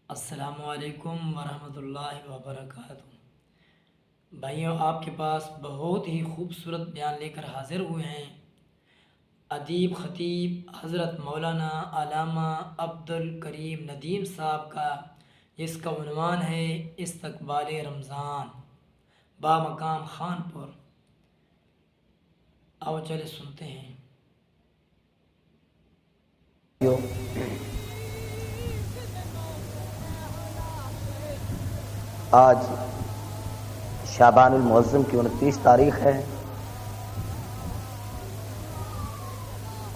السلام علیکم ورحمۃ اللہ وبرکاتہ۔ بھائیوں، آپ کے پاس بہت ہی خوبصورت بیان لے کر حاضر ہوئے ہیں ادیب خطیب حضرت مولانا علامہ عبد الکریم ندیم صاحب کا، جس کا عنوان ہے استقبال رمضان بامقام خانپور۔ آؤ چلے سنتے ہیں۔ آج شعبان المعظم کی 29 تاریخ ہے۔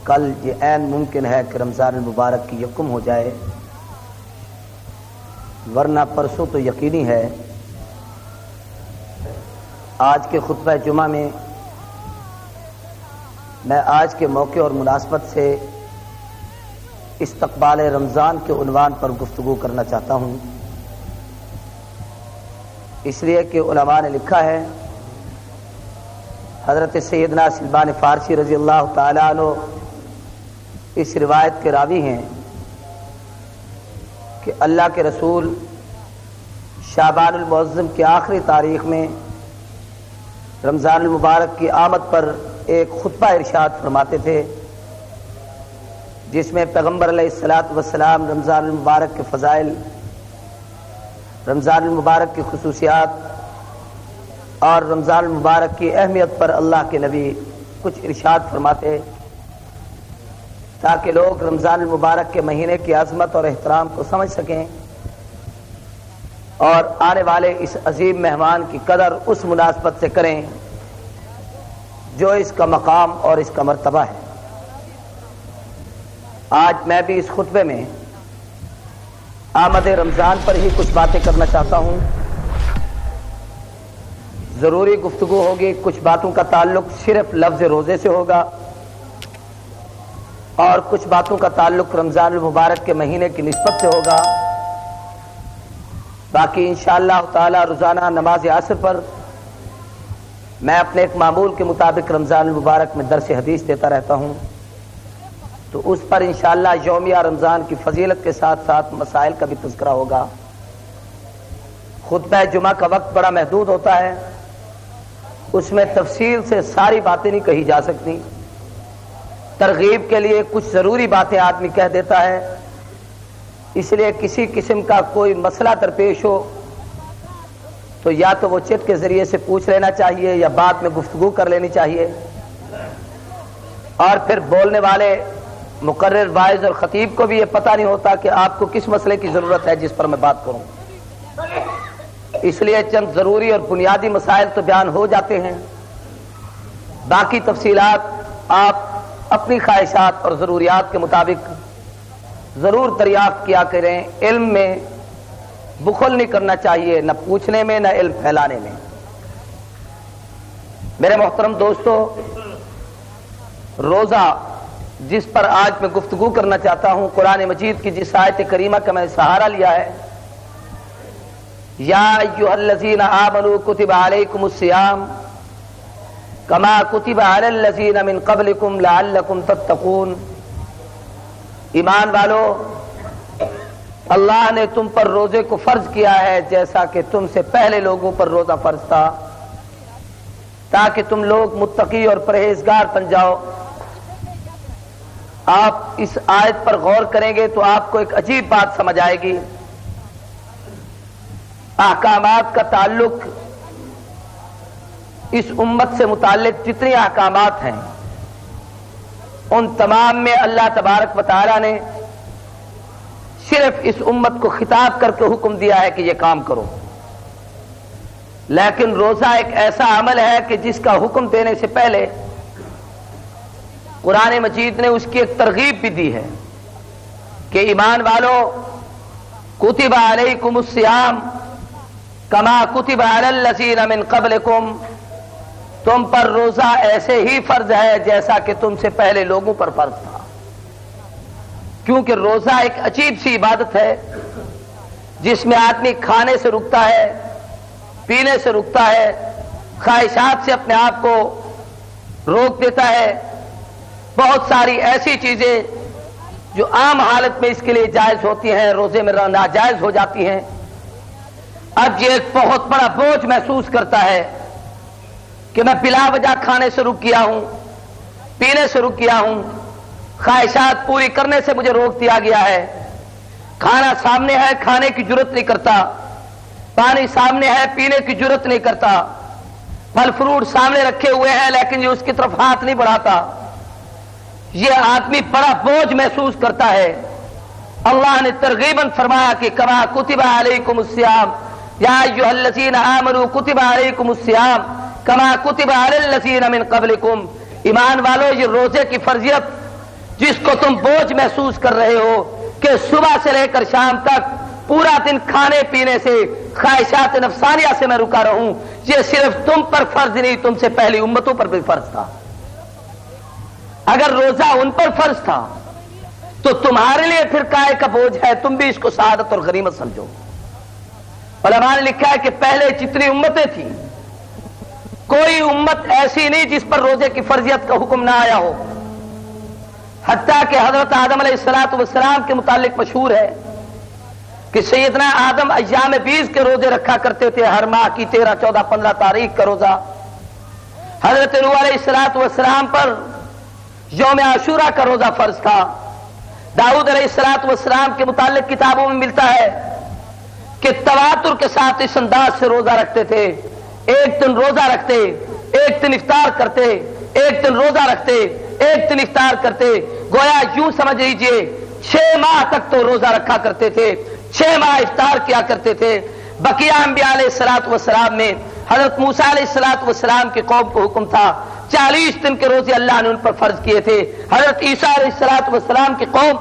کل یہ عین ممکن ہے کہ رمضان المبارک کی یکم ہو جائے، ورنہ پرسوں تو یقینی ہے۔ آج کے خطبہ جمعہ میں میں آج کے موقع اور مناسبت سے استقبال رمضان کے عنوان پر گفتگو کرنا چاہتا ہوں، اس لیے کہ علماء نے لکھا ہے، حضرت سیدنا سلمان فارسی رضی اللہ تعالیٰ عنہ اس روایت کے راوی ہیں کہ اللہ کے رسول شعبان المعظم کی آخری تاریخ میں رمضان المبارک کی آمد پر ایک خطبہ ارشاد فرماتے تھے، جس میں پیغمبر علیہ الصلاۃ والسلام رمضان المبارک کے فضائل، رمضان المبارک کی خصوصیات اور رمضان المبارک کی اہمیت پر اللہ کے نبی کچھ ارشاد فرماتے، تاکہ لوگ رمضان المبارک کے مہینے کی عظمت اور احترام کو سمجھ سکیں اور آنے والے اس عظیم مہمان کی قدر اس مناسبت سے کریں جو اس کا مقام اور اس کا مرتبہ ہے۔ آج میں بھی اس خطبے میں آمد رمضان پر ہی کچھ باتیں کرنا چاہتا ہوں۔ ضروری گفتگو ہوگی، کچھ باتوں کا تعلق صرف لفظ روزے سے ہوگا اور کچھ باتوں کا تعلق رمضان المبارک کے مہینے کی نسبت سے ہوگا۔ باقی انشاءاللہ تعالی روزانہ نماز عصر پر میں اپنے ایک معمول کے مطابق رمضان المبارک میں درس حدیث دیتا رہتا ہوں، تو اس پر انشاءاللہ یومیہ رمضان کی فضیلت کے ساتھ ساتھ مسائل کا بھی تذکرہ ہوگا۔ خطبہ جمعہ کا وقت بڑا محدود ہوتا ہے، اس میں تفصیل سے ساری باتیں نہیں کہی جا سکتی، ترغیب کے لیے کچھ ضروری باتیں آدمی کہہ دیتا ہے، اس لیے کسی قسم کا کوئی مسئلہ درپیش ہو تو یا تو وہ چٹ کے ذریعے سے پوچھ لینا چاہیے یا بعد میں گفتگو کر لینی چاہیے، اور پھر بولنے والے مقرر واعظ اور خطیب کو بھی یہ پتہ نہیں ہوتا کہ آپ کو کس مسئلے کی ضرورت ہے جس پر میں بات کروں، اس لیے چند ضروری اور بنیادی مسائل تو بیان ہو جاتے ہیں، باقی تفصیلات آپ اپنی خواہشات اور ضروریات کے مطابق ضرور دریافت کیا کریں۔ علم میں بخل نہیں کرنا چاہیے، نہ پوچھنے میں نہ علم پھیلانے میں۔ میرے محترم دوستو، روزہ جس پر آج میں گفتگو کرنا چاہتا ہوں، قرآن مجید کی جس آیت کریمہ کا میں نے سہارا لیا ہے، یا ایھا الذین آمنوا کتب علیکم الصیام کما کتب علی الذین من قبلکم لعلکم تتقون۔ ایمان والو، اللہ نے تم پر روزے کو فرض کیا ہے جیسا کہ تم سے پہلے لوگوں پر روزہ فرض تھا، تاکہ تم لوگ متقی اور پرہیزگار بن جاؤ۔ آپ اس آیت پر غور کریں گے تو آپ کو ایک عجیب بات سمجھ آئے گی۔ احکامات کا تعلق، اس امت سے متعلق جتنے احکامات ہیں ان تمام میں اللہ تبارک و تعالی نے صرف اس امت کو خطاب کر کے حکم دیا ہے کہ یہ کام کرو، لیکن روزہ ایک ایسا عمل ہے کہ جس کا حکم دینے سے پہلے قرآن مجید نے اس کی ایک ترغیب بھی دی ہے کہ ایمان والو، کتب علیکم الصیام کما کتب علی الذین من قبلکم، تم پر روزہ ایسے ہی فرض ہے جیسا کہ تم سے پہلے لوگوں پر فرض تھا، کیونکہ روزہ ایک عجیب سی عبادت ہے جس میں آدمی کھانے سے رکتا ہے، پینے سے رکتا ہے، خواہشات سے اپنے آپ کو روک دیتا ہے، بہت ساری ایسی چیزیں جو عام حالت میں اس کے لیے جائز ہوتی ہیں روزے میں ناجائز ہو جاتی ہیں. اب یہ ایک بہت بڑا بوجھ محسوس کرتا ہے کہ میں بلا وجہ کھانے سے رک گیا ہوں, پینے سے رک گیا ہوں, خواہشات پوری کرنے سے مجھے روک دیا گیا ہے, کھانا سامنے ہے کھانے کی جرت نہیں کرتا, پانی سامنے ہے پینے کی جرت نہیں کرتا, پھل فروٹ سامنے رکھے ہوئے ہیں لیکن یہ اس کی طرف ہاتھ نہیں بڑھاتا. یہ آدمی بڑا بوجھ محسوس کرتا ہے. اللہ نے ترغیباً فرمایا کہ کما کتب علیکم الصیام یا ایھا الذین آمنوا کتب علیکم الصیام کما کتب علی الذین من قبلکم. ایمان والو, یہ روزے کی فرضیت جس کو تم بوجھ محسوس کر رہے ہو کہ صبح سے لے کر شام تک پورا دن کھانے پینے سے خواہشات نفسانیہ سے میں رکا رہوں, یہ صرف تم پر فرض نہیں, تم سے پہلی امتوں پر بھی فرض تھا. اگر روزہ ان پر فرض تھا تو تمہارے لیے پھر کائے کا بوجھ ہے, تم بھی اس کو سعادت اور غنیمت سمجھو. علماء نے لکھا ہے کہ پہلے جتنی امتیں تھیں کوئی امت ایسی نہیں جس پر روزے کی فرضیت کا حکم نہ آیا ہو. حتیٰ کہ حضرت آدم علیہ السلام کے متعلق مشہور ہے کہ سیدنا آدم ایام بیس کے روزے رکھا کرتے تھے, ہر ماہ کی 13, 14, 15 تاریخ کا روزہ. حضرت نوح علیہ السلام پر یوم عاشورہ کا روزہ فرض تھا. داؤد علیہ السلام کے متعلق کتابوں میں ملتا ہے کہ تواتر کے ساتھ اس انداز سے روزہ رکھتے تھے, ایک دن روزہ رکھتے, ایک دن افطار کرتے, ایک دن روزہ رکھتے, ایک دن افطار کرتے. گویا یوں سمجھ لیجئے 6 ماہ تک تو روزہ رکھا کرتے تھے, 6 ماہ افطار کیا کرتے تھے. بقیہ انبیاء علیہ السلام میں حضرت موسیٰ علیہ السلام کی قوم کو حکم تھا 40 دن کے روزے اللہ نے ان پر فرض کیے تھے. حضرت عیسیٰ علیہ السلام کی قوم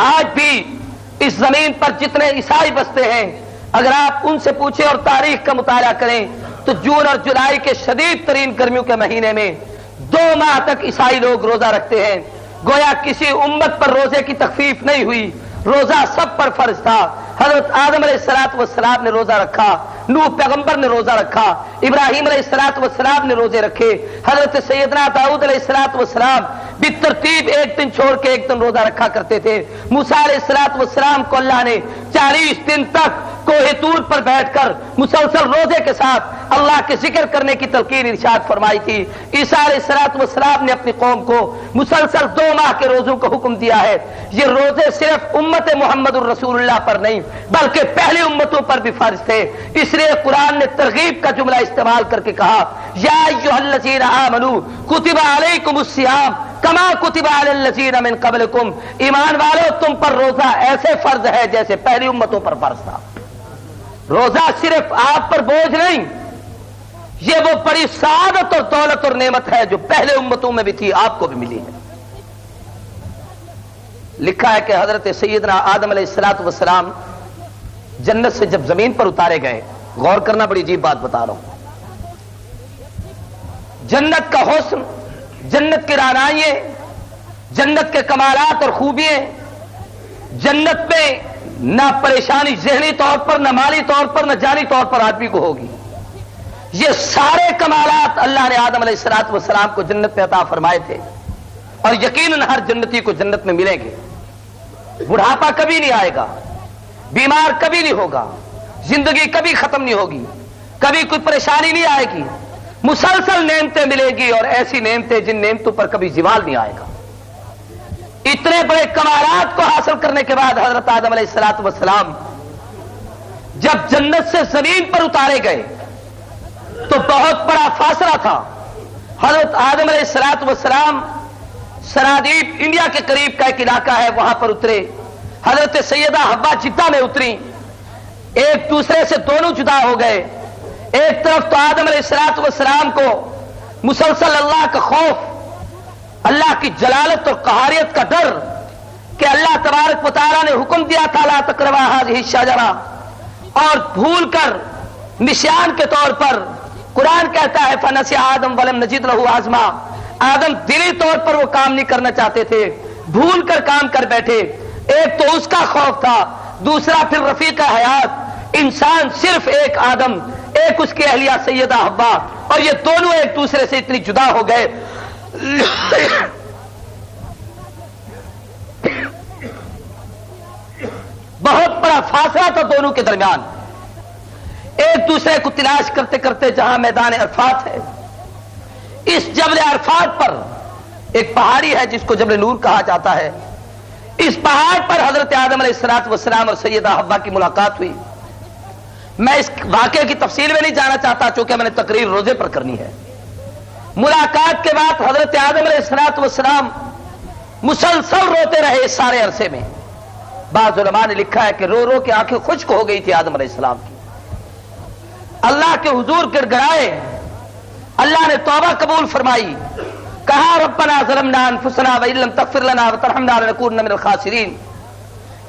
آج بھی اس زمین پر جتنے عیسائی بستے ہیں اگر آپ ان سے پوچھیں اور تاریخ کا مطالعہ کریں تو جون اور جولائی کے شدید ترین گرمیوں کے مہینے میں 2 ماہ تک عیسائی لوگ روزہ رکھتے ہیں. گویا کسی امت پر روزے کی تخفیف نہیں ہوئی, روزہ سب پر فرض تھا. حضرت آدم علیہ السلام نے روزہ رکھا, نوح پیغمبر نے روزہ رکھا, ابراہیم علیہ السلام نے روزے رکھے, حضرت سیدنا داؤد علیہ السلام بالترتیب ایک دن چھوڑ کے ایک دن روزہ رکھا کرتے تھے. موسیٰ علیہ السلام کو اللہ نے 40 دن تک کوہ طور پر بیٹھ کر مسلسل روزے کے ساتھ اللہ کے ذکر کرنے کی تلقین ارشاد فرمائی تھی. عیسیٰ علیہ السلام نے اپنی قوم کو مسلسل 2 ماہ کے روزوں کا حکم دیا ہے. یہ روزے صرف امت محمد الرسول اللہ پر نہیں بلکہ پہلی امتوں پر بھی فرض تھے. اس لیے قرآن نے ترغیب کا جملہ استعمال کر کے کہا یا ایھا الذین آمنوا کتب علیکم الصیام کما کتب علی الذین من قبلکم. ایمان والو, تم پر روزہ ایسے فرض ہے جیسے پہلی امتوں پر فرض تھا. روزہ صرف آپ پر بوجھ نہیں, یہ وہ بڑی سعادت اور دولت اور نعمت ہے جو پہلے امتوں میں بھی تھی, آپ کو بھی ملی ہے. لکھا ہے کہ حضرت سیدنا آدم علیہ السلام جنت سے جب زمین پر اتارے گئے, غور کرنا بڑی عجیب بات بتا رہا ہوں, جنت کا حسن, جنت کی رعنائییں, جنت کے کمالات اور خوبیاں, جنت میں نہ پریشانی ذہنی طور پر, نہ مالی طور پر, نہ جانی طور پر آدمی کو ہوگی. یہ سارے کمالات اللہ نے آدم علیہ السلام کو جنت میں عطا فرمائے تھے اور یقیناً ہر جنتی کو جنت میں ملیں گے. بڑھاپا کبھی نہیں آئے گا, بیمار کبھی نہیں ہوگا, زندگی کبھی ختم نہیں ہوگی, کبھی کوئی پریشانی نہیں آئے گی, مسلسل نعمتیں ملیں گی اور ایسی نعمتیں جن نعمتوں پر کبھی زوال نہیں آئے گا. اتنے بڑے کمالات کو حاصل کرنے کے بعد حضرت آدم علیہ السلام جب جنت سے زمین پر اتارے گئے تو بہت بڑا فاصلہ تھا. حضرت آدم علیہ السلام سرادیپ انڈیا کے قریب کا ایک علاقہ ہے, وہاں پر اترے. حضرت سیدہ حوا جدہ میں اتری, ایک دوسرے سے دونوں جدا ہو گئے. ایک طرف تو آدم علیہ السلام کو مسلسل اللہ کا خوف, اللہ کی جلالت اور قہاریت کا ڈر کہ اللہ تبارک و تعالیٰ نے حکم دیا تھا لا تقربا ھذہ الشجرہ, اور بھول کر نشان کے طور پر قرآن کہتا ہے فنسی آدم ولم نجد لہ عزما. آدم دلی طور پر وہ کام نہیں کرنا چاہتے تھے, بھول کر کام کر بیٹھے. ایک تو اس کا خوف تھا, دوسرا پھر رفیق حیات انسان صرف ایک آدم, ایک اس کی اہلیہ سیدہ حوا, اور یہ دونوں ایک دوسرے سے اتنی جدا ہو گئے فاصلہ تھا دونوں کے درمیان. ایک دوسرے کو تلاش کرتے کرتے جہاں میدان عرفات ہے، اس جبل عرفات پر ایک پہاڑی ہے جس کو جبل نور کہا جاتا ہے. اس پہاڑ پر حضرت آدم علیہ السلام اور سیدہ حوا کی ملاقات ہوئی. میں اس واقعے کی تفصیل میں نہیں جانا چاہتا چونکہ میں نے تقریر روزے پر کرنی ہے. ملاقات کے بعد حضرت آدم علیہ السلام مسلسل روتے رہے اس سارے عرصے میں. بعض علماء نے لکھا ہے کہ رو رو کے آنکھیں خشک ہو گئی تھی آدم علیہ السلام کی. اللہ کے حضور گڑ گڑائے، اللہ نے توبہ قبول فرمائی، کہا ربنا ظلمنا انفسنا وان لم تغفر لنا وترحمنا لنکونن من الخاسرین.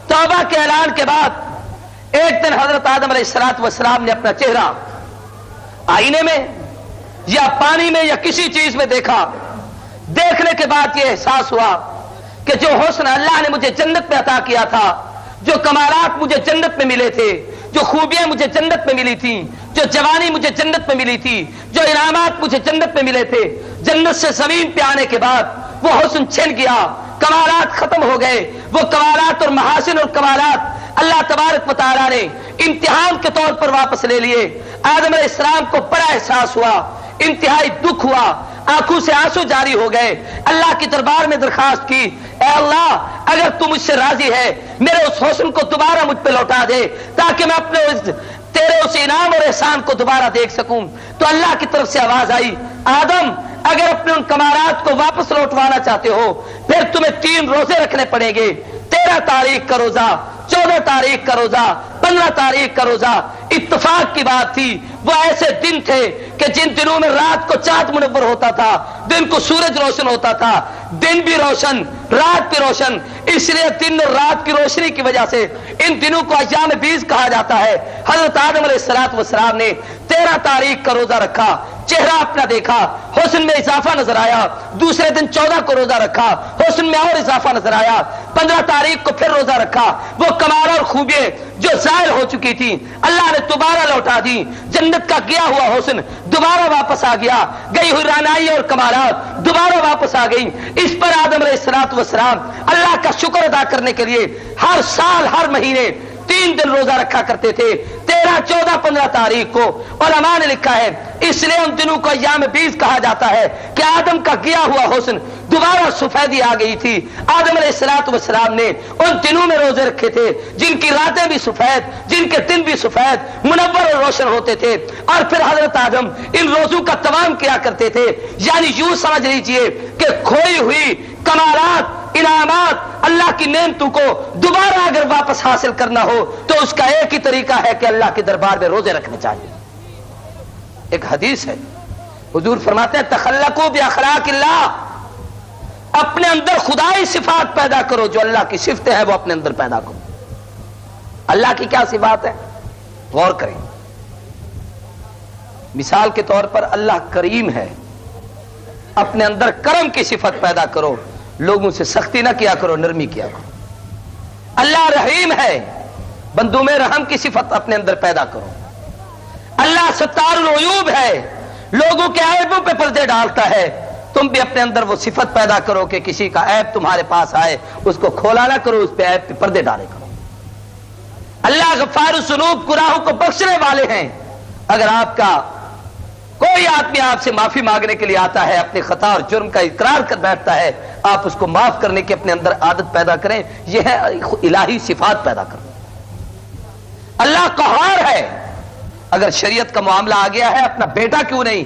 توبہ کے اعلان کے بعد ایک دن حضرت آدم علیہ السلام نے اپنا چہرہ آئینے میں یا پانی میں یا کسی چیز میں دیکھا. دیکھنے کے بعد یہ احساس ہوا کہ جو حسن اللہ نے مجھے جنت میں عطا کیا تھا، جو کمالات مجھے جنت میں ملے تھے، جو خوبیاں مجھے جنت میں ملی تھیں، جو جوانی مجھے جنت میں ملی تھی، جو انعامات مجھے جنت میں ملے تھے، جنت سے زمین پہ آنے کے بعد وہ حسن چھن گیا، کمالات ختم ہو گئے. وہ کمالات اور محاسن اور کمالات اللہ تبارک و تعالیٰ نے امتحان کے طور پر واپس لے لیے. آدم علیہ السلام کو بڑا احساس ہوا، انتہائی دکھ ہوا، آنکھوں سے آنسو جاری ہو گئے. اللہ کے دربار میں درخواست کی، اے اللہ اگر تو مجھ سے راضی ہے میرے اس حسن کو دوبارہ مجھ پہ لوٹا دے تاکہ میں اپنے تیرے اس انعام اور احسان کو دوبارہ دیکھ سکوں. تو اللہ کی طرف سے آواز آئی، آدم اگر اپنے ان کمالات کو واپس لوٹوانا چاہتے ہو پھر تمہیں 3 روزے رکھنے پڑیں گے. 13 تاریخ کا روزہ، 14 تاریخ کا روزہ، 15 تاریخ کا روزہ. اتفاق کی بات تھی، وہ ایسے دن تھے کہ جن دنوں میں رات کو چاند منور ہوتا تھا، دن کو سورج روشن ہوتا تھا، دن بھی روشن رات بھی روشن. اس لیے دن اور رات کی روشنی کی وجہ سے ان دنوں کو ایام بیز کہا جاتا ہے. حضرت آدم علیہ السلام نے 13 تاریخ کا روزہ رکھا، چہرہ اپنا دیکھا، حسن میں اضافہ نظر آیا. دوسرے دن 14 کو روزہ رکھا، حسن میں اور اضافہ نظر آیا. 15 تاریخ کو پھر روزہ رکھا. وہ کمال اور خوبیاں جو ظاہر ہو چکی تھی اللہ نے دوبارہ لوٹا دی. جنت کا گیا ہوا حسن دوبارہ واپس آ گیا، گئی ہوئی رانائی اور کمالات دوبارہ واپس آ گئی. اس پر آدم علیہ السلام اللہ کا شکر ادا کرنے کے لیے ہر سال ہر مہینے 3 دن روزہ رکھا کرتے تھے، 13، 14، 15 تاریخ کو. علماء نے لکھا ہے اس لیے ان دنوں کو ایام بیز کہا جاتا ہے کہ آدم کا گیا ہوا حسن دوبارہ سفیدی آ گئی تھی. آدم علیہ السلام نے ان دنوں میں روزے رکھے تھے جن کی راتیں بھی سفید، جن کے دن بھی سفید، منور اور روشن ہوتے تھے. اور پھر حضرت آدم ان روزوں کا تمام کیا کرتے تھے. یعنی یوں سمجھ لیجئے کہ کھوئی ہوئی کمالات، انعامات، اللہ کی نعمتوں کو دوبارہ اگر واپس حاصل کرنا ہو تو اس کا ایک ہی طریقہ ہے کہ اللہ کے دربار میں روزے رکھنے چاہیے. ایک حدیث ہے، حضور فرماتے ہیں تخلقوا باخلاق اللہ، اپنے اندر خدائی صفات پیدا کرو. جو اللہ کی صفتیں ہیں وہ اپنے اندر پیدا کرو. اللہ کی کیا صفات ہے؟ غور کریں. مثال کے طور پر اللہ کریم ہے، اپنے اندر کرم کی صفت پیدا کرو. لوگوں سے سختی نہ کیا کرو، نرمی کیا کرو. اللہ رحیم ہے، بندوں میں رحم کی صفت اپنے اندر پیدا کرو. اللہ ستار العیوب ہے، لوگوں کے عیبوں پہ پردے ڈالتا ہے. تم بھی اپنے اندر وہ صفت پیدا کرو کہ کسی کا عیب تمہارے پاس آئے اس کو کھولا نہ کرو، اس پہ عیب پہ پردے ڈالے کرو. اللہ غفار الذنوب، گناہوں کو بخشنے والے ہیں. اگر آپ کا کوئی آدمی آپ سے معافی مانگنے کے لیے آتا ہے، اپنی خطا اور جرم کا اقرار کر بیٹھتا ہے، آپ اس کو معاف کرنے کی اپنے اندر عادت پیدا کریں. یہ ہے الہی صفات پیدا کرنا. اللہ قہار ہے، اگر شریعت کا معاملہ آ گیا ہے، اپنا بیٹا کیوں نہیں،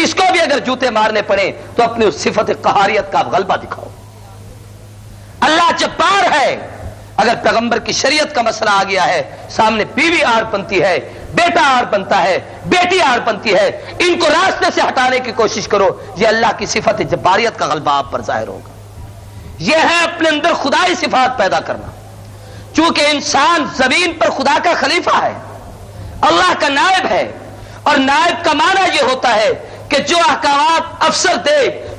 اس کو بھی اگر جوتے مارنے پڑے تو اپنی اس صفت قہاریت کا غلبہ دکھاؤ. اللہ جبار ہے، اگر پیغمبر کی شریعت کا مسئلہ آ گیا ہے، سامنے بیوی آڑ بنتی ہے، بیٹا آڑ بنتا ہے، بیٹی آڑ بنتی ہے، ان کو راستے سے ہٹانے کی کوشش کرو. یہ اللہ کی صفت جباریت کا غلبہ آپ پر ظاہر ہوگا. یہ ہے اپنے اندر خدائی صفات پیدا کرنا. چونکہ انسان زمین پر خدا کا خلیفہ ہے، اللہ کا نائب ہے، اور نائب کا معنی یہ ہوتا ہے کہ جو احکامات افسر دے،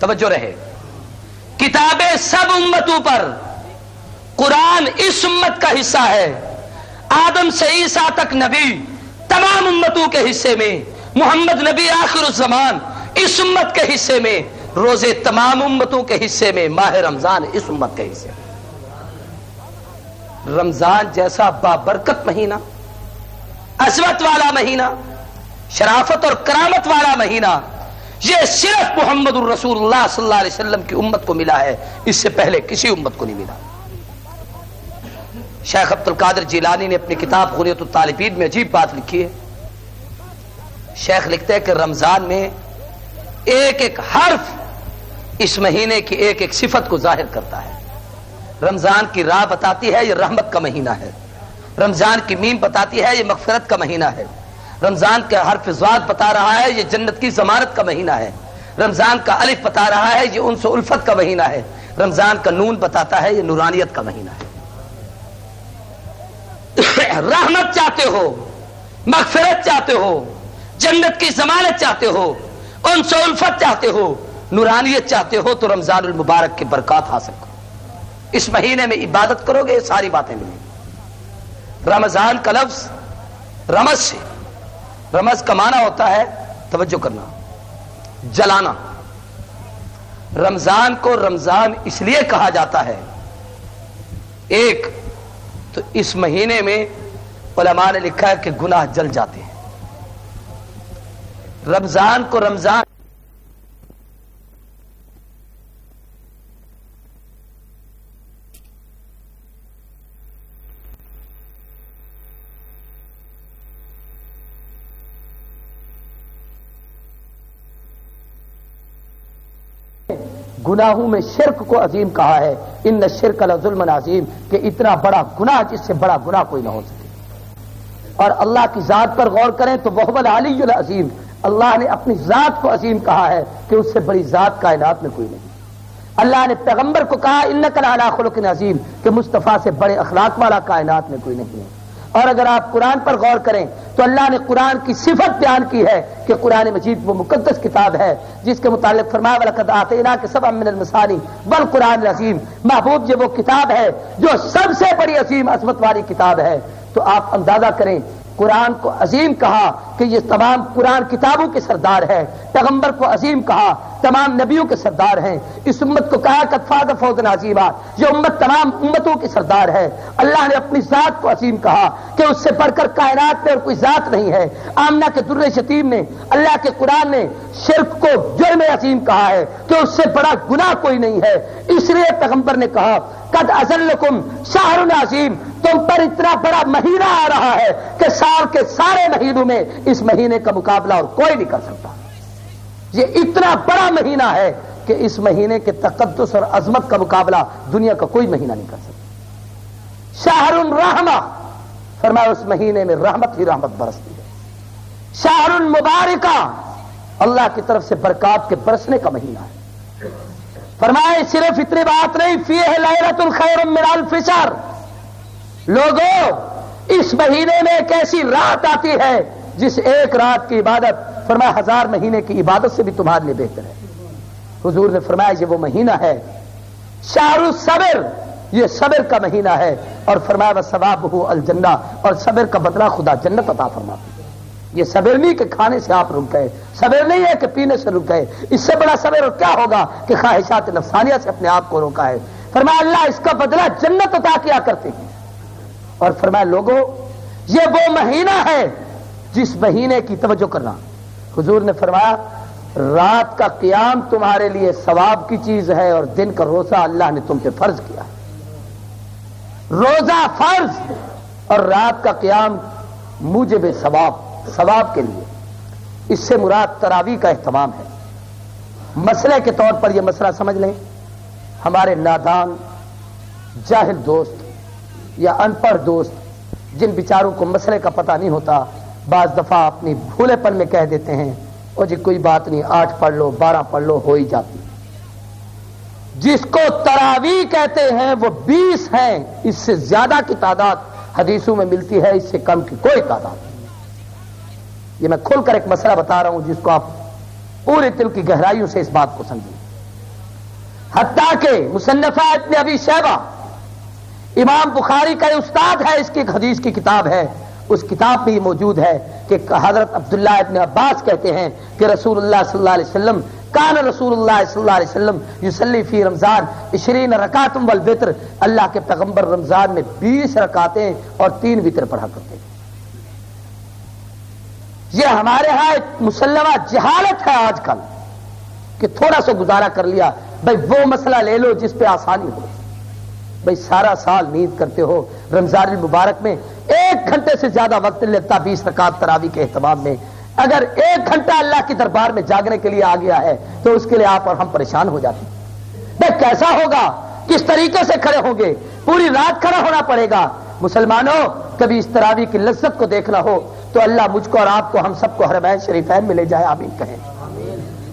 توجہ رہے، کتابیں سب امتوں پر، قرآن اس امت کا حصہ ہے، آدم سے عیسیٰ تک نبی تمام امتوں کے حصے میں، محمد نبی آخر الزمان اس امت کے حصے میں، روزے تمام امتوں کے حصے میں، ماہ رمضان اس امت کے حصے میں۔ رمضان جیسا بابرکت مہینہ، عظمت والا مہینہ، شرافت اور کرامت والا مہینہ، یہ صرف محمد الرسول اللہ صلی اللہ علیہ وسلم کی امت کو ملا ہے، اس سے پہلے کسی امت کو نہیں ملا۔ شیخ عبد القادر جیلانی نے اپنی کتاب غنیۃ الطالبین میں عجیب بات لکھی ہے۔ شیخ لکھتے ہیں کہ رمضان میں ایک ایک حرف اس مہینے کی ایک ایک صفت کو ظاہر کرتا ہے۔ رمضان کی راہ بتاتی ہے یہ رحمت کا مہینہ ہے، رمضان کی میم بتاتی ہے یہ مغفرت کا مہینہ ہے، رمضان کا حرف ضاد بتا رہا ہے یہ جنت کی ضمانت کا مہینہ ہے، رمضان کا الف بتا رہا ہے یہ انس و الفت کا مہینہ ہے، رمضان کا نون بتاتا ہے یہ نورانیت کا مہینہ ہے۔ رحمت چاہتے ہو، مغفرت چاہتے ہو، جنت کی ضمانت چاہتے ہو، انس و الفت چاہتے ہو، نورانیت چاہتے ہو تو رمضان المبارک کی برکات حاصل کرو۔ اس مہینے میں عبادت کرو گے یہ ساری باتیں ملیں گی۔ رمضان کا لفظ رمز سے، رمز کا معنی ہوتا ہے، توجہ کرنا، جلانا۔ رمضان کو رمضان اس لیے کہا جاتا ہے، ایک تو اس مہینے میں علماء نے لکھا ہے کہ گناہ جل جاتے ہیں۔ رمضان کو رمضان گناہوں میں شرک کو عظیم کہا ہے، ان الشرک لظلم عظیم، کہ اتنا بڑا گناہ جس سے بڑا گناہ کوئی نہ ہو سکے۔ اور اللہ کی ذات پر غور کریں تو وہو العلی العظیم، اللہ نے اپنی ذات کو عظیم کہا ہے کہ اس سے بڑی ذات کائنات میں کوئی نہیں۔ اللہ نے پیغمبر کو کہا انک لعلی خلق عظیم، کہ مصطفیٰ سے بڑے اخلاق والا کائنات میں کوئی نہیں ہے۔ اور اگر آپ قرآن پر غور کریں تو اللہ نے قرآن کی صفت بیان کی ہے کہ قرآن مجید وہ مقدس کتاب ہے جس کے متعلق فرمایا وَلَقَدْ آتَيْنَاكَ سَبْعًا مِنَ الْمَثَانِي وَالْقُرْآنِ الْعَظِيمِ، محبوب یہ وہ کتاب ہے جو سب سے بڑی عظیم عظمت والی کتاب ہے۔ تو آپ اندازہ کریں قرآن کو عظیم کہا کہ یہ تمام قرآن کتابوں کے سردار ہے، پیغمبر کو عظیم کہا تمام نبیوں کے سردار ہیں، اس امت کو کہا قد فاز فوزا عظیما، یہ امت تمام امتوں کی سردار ہے۔ اللہ نے اپنی ذات کو عظیم کہا کہ اس سے بڑھ کر کائنات میں اور کوئی ذات نہیں ہے۔ آمنہ کے در شتیم نے اللہ کے قرآن نے شرک کو جرم عظیم کہا ہے کہ اس سے بڑا گناہ کوئی نہیں ہے، اس لیے پیغمبر نے کہا قد اذلکم شہر عظیم، تم پر اتنا بڑا مہینہ آ رہا ہے کہ سال کے سارے مہینوں میں اس مہینے کا مقابلہ اور کوئی نہیں کر سکتا۔ یہ اتنا بڑا مہینہ ہے کہ اس مہینے کے تقدس اور عظمت کا مقابلہ دنیا کا کوئی مہینہ نہیں کر سکتا۔ شہر الرحمہ، فرمایا اس مہینے میں رحمت ہی رحمت برستی ہے۔ شہر المبارکہ، اللہ کی طرف سے برکات کے برسنے کا مہینہ ہے۔ فرمایا صرف اتنی بات نہیں، فیہ لیلۃ خیر من الف شہر، لوگوں اس مہینے میں ایک ایسی رات آتی ہے جس ایک رات کی عبادت فرمایا 1000 مہینے کی عبادت سے بھی تمہارے لیے بہتر ہے۔ حضور نے فرمایا یہ وہ مہینہ ہے شہر الصبر، یہ صبر کا مہینہ ہے، اور فرمایا وثوابہ الجنہ، اور صبر کا بدلہ خدا جنت عطا فرماتا ہے۔ یہ صبر نہیں کہ کھانے سے آپ رک گئے، صبر نہیں ہے کہ پینے سے رک گئے، اس سے بڑا صبر اور کیا ہوگا کہ خواہشات نفسانیہ سے اپنے آپ کو روکا ہے۔ فرمایا اللہ اس کا بدلہ جنت عطا کیا کرتے ہیں۔ اور فرمایا لوگوں یہ وہ مہینہ ہے جس مہینے کی توجہ کرنا، حضور نے فرمایا رات کا قیام تمہارے لیے ثواب کی چیز ہے اور دن کا روزہ اللہ نے تم پہ فرض کیا ہے۔ روزہ فرض اور رات کا قیام موجب ثواب کے لیے، اس سے مراد تراویح کا اہتمام ہے۔ مسئلے کے طور پر یہ مسئلہ سمجھ لیں، ہمارے نادان جاہل دوست یا ان پڑھ دوست جن بیچاروں کو مسئلے کا پتہ نہیں ہوتا، بعض دفعہ اپنی بھولے پن میں کہہ دیتے ہیں اور جی کوئی بات نہیں 8 پڑھ لو 12 پڑھ لو ہو ہی جاتی۔ جس کو تراویح کہتے ہیں وہ 20 ہیں، اس سے زیادہ کی تعداد حدیثوں میں ملتی ہے، اس سے کم کی کوئی تعداد نہیں۔ یہ میں کھول کر ایک مسئلہ بتا رہا ہوں جس کو آپ پورے دل کی گہرائیوں سے اس بات کو سمجھیں۔ حتیٰ کہ مصنفہ ابن ابی شیبہ امام بخاری کا استاد ہے، اس کی ایک حدیث کی کتاب ہے، اس کتاب میں یہ موجود ہے کہ حضرت عبداللہ ابن عباس کہتے ہیں کہ رسول اللہ صلی اللہ علیہ وسلم کان رسول اللہ صلی اللہ علیہ وسلم یصلی فی رمضان 20 رکعۃ والوتر، اللہ کے پیغمبر رمضان میں 20 رکعتیں اور 3 وتر پڑھا کرتے ہیں۔ یہ ہمارے ہاں ایک مسلمہ جہالت ہے آج کل کہ تھوڑا سا گزارا کر لیا، بھائی وہ مسئلہ لے لو جس پہ آسانی ہو۔ بھائی سارا سال نیند کرتے ہو، رمضان المبارک میں 1 گھنٹے سے زیادہ وقت نہیں لگتا 20 رکعت تراویح کے اہتمام میں، اگر 1 گھنٹہ اللہ کی دربار میں جاگنے کے لیے آ گیا ہے تو اس کے لیے آپ اور ہم پریشان ہو جاتے ہیں۔ بھائی کیسا ہوگا، کس طریقے سے کھڑے ہوں گے، پوری رات کھڑا ہونا پڑے گا۔ مسلمانوں، کبھی اس تراویح کی لذت کو دیکھنا ہو تو اللہ مجھ کو اور آپ کو، ہم سب کو حرمین شریفین میں لے جائے، آمین کہیں۔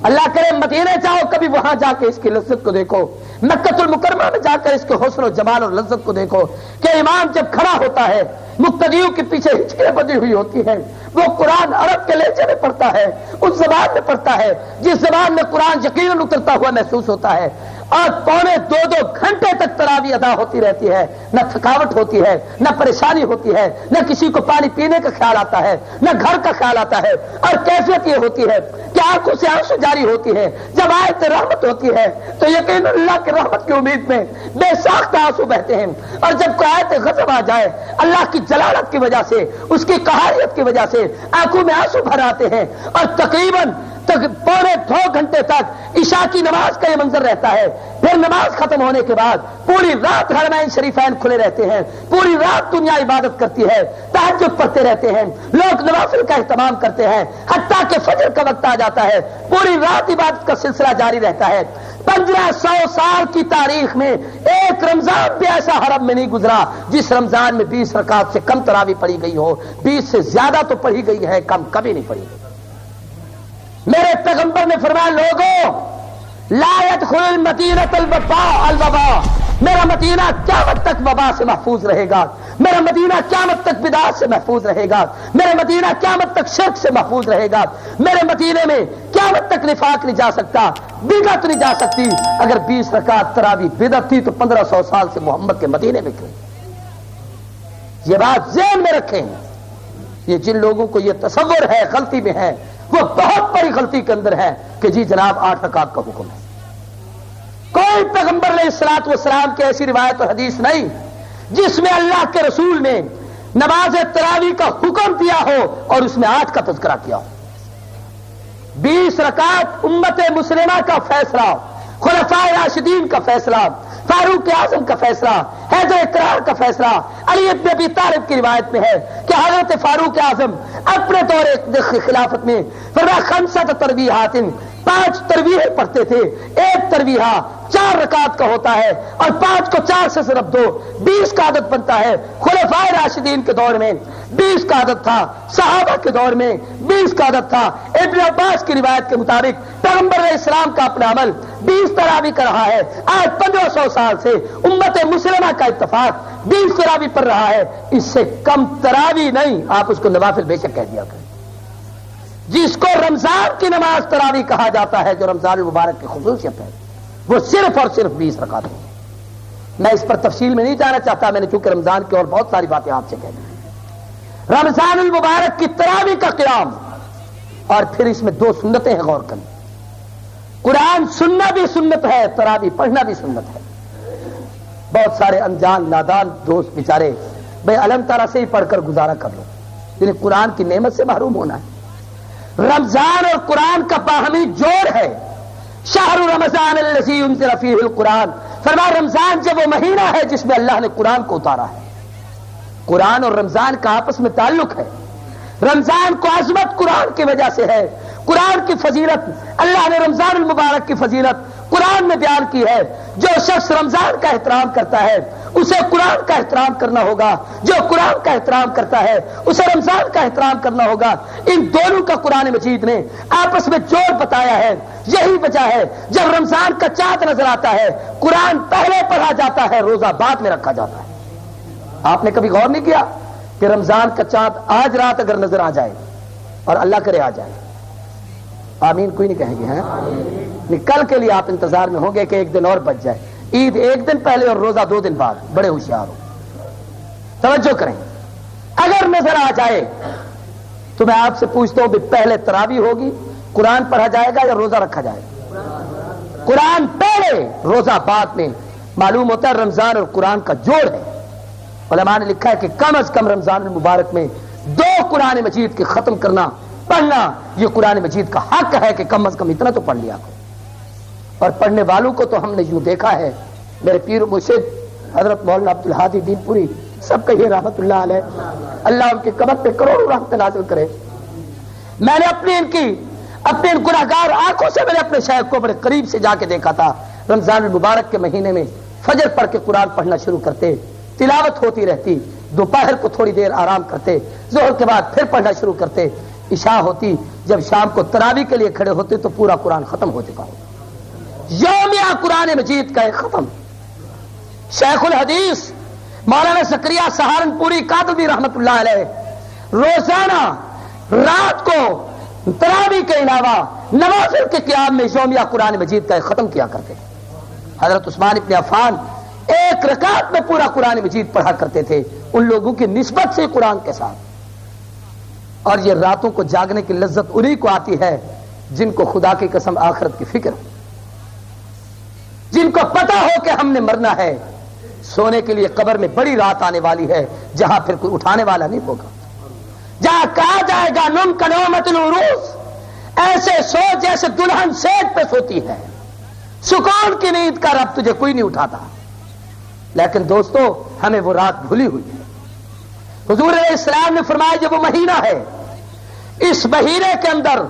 اللہ کرے مدینے جاؤ، کبھی وہاں جا کے اس کی لذت کو دیکھو، مکہ المکرمہ میں جا کر اس کے حسن و جمال اور لذت کو دیکھو کہ امام جب کھڑا ہوتا ہے مقتدیوں کے پیچھے ہچکیاں بندی ہوئی ہوتی ہیں، وہ قرآن عرب کے لہجے میں پڑھتا ہے، اس زبان میں پڑھتا ہے جس زبان میں قرآن یقیناً اترتا ہوا محسوس ہوتا ہے، اور 2.25 گھنٹے تک تراویح ادا ہوتی رہتی ہے، نہ تھکاوٹ ہوتی ہے، نہ پریشانی ہوتی ہے، نہ کسی کو پانی پینے کا خیال آتا ہے، نہ گھر کا خیال آتا ہے، اور کیفیت یہ ہوتی ہے کہ آنکھوں سے آنسو جاری ہوتی ہے۔ جب آیت رحمت ہوتی ہے تو یقین اللہ کی رحمت کی امید میں بے ساختہ آنسو بہتے ہیں، اور جب کوئی آیت غضب آ جائے اللہ کی جلالت کی وجہ سے، اس کی قہاریت کی وجہ سے آنکھوں میں آنسو بھر آتے ہیں، اور تقریباً 2.25 گھنٹے تک عشاء کی نماز کا یہ منظر رہتا ہے۔ پھر نماز ختم ہونے کے بعد پوری رات حرمین شریفین کھلے رہتے ہیں، پوری رات دنیا عبادت کرتی ہے، تہجد پڑھتے رہتے ہیں، لوگ نوافل کا اہتمام کرتے ہیں، حتیٰ کہ فجر کا وقت آ جاتا ہے، پوری رات عبادت کا سلسلہ جاری رہتا ہے۔ 1500 سال کی تاریخ میں ایک رمضان بھی ایسا حرم میں نہیں گزرا جس رمضان میں 20 رکعت سے کم تراویح پڑھی گئی ہو، 20 سے زیادہ تو پڑھی گئی ہے، کم کبھی نہیں پڑھی گئی۔ میرے پیغمبر نے فرمایا، لوگوں لا يدخل المدینۃ الوباء، میرا مدینہ قیامت تک وبا سے محفوظ رہے گا، میرا مدینہ قیامت تک بدعت سے محفوظ رہے گا، میرے مدینہ قیامت تک شرک سے محفوظ رہے گا، میرے مدینے میں قیامت تک نفاق نہیں جا سکتا، بدعت نہیں جا سکتی۔ اگر 20 رکعت تراویح بدعت تھی تو 1500 سال سے محمد کے مدینے میں کیوں؟ یہ بات ذہن میں رکھیں۔ یہ جن لوگوں کو یہ تصور ہے غلطی میں ہے، وہ بہت بڑی غلطی کے اندر ہے کہ جی جناب 8 رکعت کا حکم ہے۔ کوئی پیغمبر علیہ الصلوۃ والسلام کی ایسی روایت اور حدیث نہیں جس میں اللہ کے رسول نے نماز تراویح کا حکم دیا ہو اور اس میں 8 کا تذکرہ کیا ہو۔ 20 رکعت امت مسلمہ کا فیصلہ، خلفائے راشدین کا فیصلہ، فاروق اعظم کا فیصلہ، حیدر اقرار کا فیصلہ، علی ابن ابی طالب کی روایت میں ہے کہ حضرت فاروق اعظم اپنے دور خلافت میں فرمایا 5 تراویحات، 5 تراویح پڑھتے تھے، ایک تراویح 4 رکعت کا ہوتا ہے اور 5 کو 4 سے ضرب دو 20 کا عدد بنتا ہے۔ خلفائے راشدین کے دور میں 20 کا عدد تھا، صحابہ کے دور میں 20 کا عدد تھا۔ ابن عباس کی روایت کے مطابق پیغمبر علیہ السلام کا اپنا عمل 20 تراویح کا رہا ہے۔ آج 1500 سال سے امت مسلمہ کا اتفاق 20 تراویح پر رہا ہے، اس سے کم تراویح نہیں، آپ اس کو نوافل بے شک کہہ دیا کریں۔ جس کو رمضان کی نماز تراویح کہا جاتا ہے، جو رمضان المبارک کی خصوصیت ہے، وہ صرف اور صرف 20 رکعت ہے۔ میں اس پر تفصیل میں نہیں جانا چاہتا، میں نے چونکہ رمضان کی اور بہت ساری باتیں آپ سے کہہ دی۔ رمضان المبارک کی تراویح کا قیام، اور پھر اس میں 2 سنتیں ہیں، غور کریں۔ قرآن سننا بھی سنت ہے، تراویح پڑھنا بھی سنت ہے۔ بہت سارے انجان نادان دوست بیچارے بھائی الم تارا سے ہی پڑھ کر گزارا کر لو، یعنی قرآن کی نعمت سے محروم ہونا ہے۔ رمضان اور قرآن کا باہمی جوڑ ہے۔ شہر رمضان الذی انزل فیہ القرآن، فرمایا رمضان جب وہ مہینہ ہے جس میں اللہ نے قرآن کو اتارا ہے۔ قرآن اور رمضان کا آپس میں تعلق ہے۔ رمضان کو عظمت قرآن کی وجہ سے ہے، قرآن کی فضیلت، اللہ نے رمضان المبارک کی فضیلت قرآن میں بیان کی ہے۔ جو شخص رمضان کا احترام کرتا ہے اسے قرآن کا احترام کرنا ہوگا، جو قرآن کا احترام کرتا ہے اسے رمضان کا احترام کرنا ہوگا۔ ان دونوں کا قرآن مجید نے آپس میں جوڑ بتایا ہے۔ یہی وجہ ہے جب رمضان کا چاند نظر آتا ہے قرآن پہلے پڑھا جاتا ہے، روزہ بعد میں رکھا جاتا ہے۔ آپ نے کبھی غور نہیں کیا کہ رمضان کا چاند آج رات اگر نظر آ جائے اور اللہ کرے آ جائے آمین کوئی نہیں کہیں گے ہیں؟ کل کے لیے آپ انتظار میں ہوں گے کہ ایک دن اور بچ جائے. عید ایک دن پہلے اور روزہ 2 دن بعد. بڑے ہوشیار ہو, توجہ کریں. اگر نظر آ جائے تو میں آپ سے پوچھتا ہوں بھی پہلے تراویح ہوگی, قرآن پڑھا جائے گا یا روزہ رکھا جائے گا؟ قرآن پہلے روزہ بعد میں. معلوم ہوتا ہے رمضان اور قرآن کا جوڑ ہے. علماء نے لکھا ہے کہ کم از کم رمضان المبارک میں 2 قرآن مجید کے ختم کرنا پڑھنا یہ قرآن مجید کا حق ہے کہ کم از کم اتنا تو پڑھ لیا کرو. اور پڑھنے والوں کو تو ہم نے یوں دیکھا ہے, میرے پیر و مرشد حضرت مولانا عبد الحادی دین پوری سب کہیے رحمت اللہ علیہ, اللہ ان کی قبر پہ کروڑوں رحمت نازل کرے. میں نے اپنے ان گناہگار آنکھوں سے میں نے اپنے شیخ کو بڑے قریب سے جا کے دیکھا تھا. رمضان المبارک کے مہینے میں فجر پڑھ کے قرآن پڑھنا شروع کرتے, تلاوت ہوتی رہتی, دوپہر کو تھوڑی دیر آرام کرتے, ظہر کے بعد پھر پڑھنا شروع کرتے, عشاء ہوتی, جب شام کو تراویح کے لیے کھڑے ہوتے تو پورا قرآن ختم ہو چکا ہوتا. یومیہ قرآن مجید کا ایک ختم. شیخ الحدیث مولانا زکریا سہارنپوری کادوی رحمت اللہ علیہ روزانہ رات کو تراویح کے علاوہ نوافل کے قیام میں یومیہ قرآن مجید کا ایک ختم کیا کرتے. حضرت عثمان ابن عفان 1 رکعت میں پورا قرآن مجید پڑھا کرتے تھے, ان لوگوں کی نسبت سے قرآن کے ساتھ. اور یہ راتوں کو جاگنے کی لذت انہی کو آتی ہے جن کو خدا کی قسم آخرت کی فکر ہو, جن کو پتا ہو کہ ہم نے مرنا ہے. سونے کے لیے قبر میں بڑی رات آنے والی ہے جہاں پھر کوئی اٹھانے والا نہیں ہوگا, جہاں کہا جائے گا نم کنومت العروس, ایسے سو جیسے دلہن سیٹ پہ سوتی ہے, سکون کی نیند کا رب تجھے کوئی نہیں اٹھاتا. لیکن دوستو ہمیں وہ رات بھولی ہوئی ہے. حضور علیہ السلام نے فرمایا یہ وہ مہینہ ہے, اس مہینے کے اندر